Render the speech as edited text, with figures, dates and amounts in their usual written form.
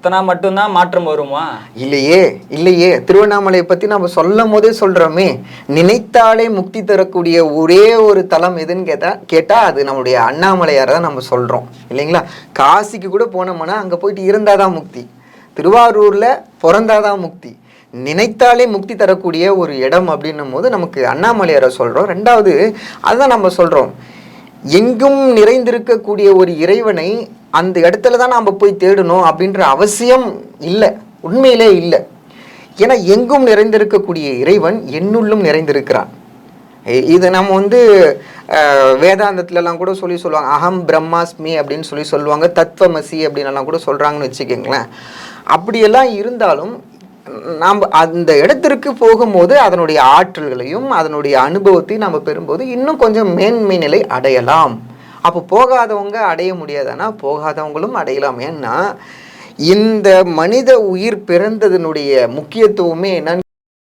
இத்தனா மட்டும்தான் மாற்றம் வருமா? இல்லையே இல்லையே. திருவண்ணாமலையை பத்தி நம்ம சொல்லும் போதே சொல்றோமே, நினைத்தாலே முக்தி தரக்கூடிய ஒரே ஒரு தலம் எதுன்னு கேட்டா அது நம்முடைய அண்ணாமலையாரை தான் நம்ம சொல்றோம் இல்லைங்களா? காசிக்கு கூட போனோம்னா அங்க போயிட்டு இருந்தாதான் முக்தி, திருவாரூர்ல பிறந்தாதான் முக்தி. நினைத்தாலே முக்தி தரக்கூடிய ஒரு இடம் அப்படின்னும் போது நமக்கு அண்ணாமலையாரை சொல்றோம். ரெண்டாவது அதுதான் நம்ம சொல்றோம், எங்கும் நிறைந்திருக்கக்கூடிய ஒரு இறைவனை அந்த இடத்துல தான் நாம் போய் தேடணும் அப்படின்ற அவசியம் இல்லை, உண்மையிலே இல்லை. ஏன்னா எங்கும் நிறைந்திருக்கக்கூடிய இறைவன் என்னுள்ளும் நிறைந்திருக்கிறான். இது நம்ம வேதாந்தத்துலலாம் கூட சொல்லுவாங்க, அகம் பிரம்மாஸ்மி அப்படின்னு சொல்லுவாங்க, தத்துவமசி அப்படின்லாம் கூட சொல்கிறாங்கன்னு வச்சுக்கோங்களேன். அப்படியெல்லாம் இருந்தாலும் நாம் அந்த இடத்திற்கு போகும்போது அதனுடைய ஆற்றல்களையும் அதனுடைய அனுபவத்தையும் நம்ம பெறும்போது இன்னும் கொஞ்சம் மேன்மை நிலை அடையலாம். அப்போ போகாதவங்க அடைய முடியாதுன்னா போகாதவங்களும் அடையலாம். ஏன்னா இந்த மனித உயிர் பிறந்ததனுடைய முக்கியத்துவமே என்னன்னு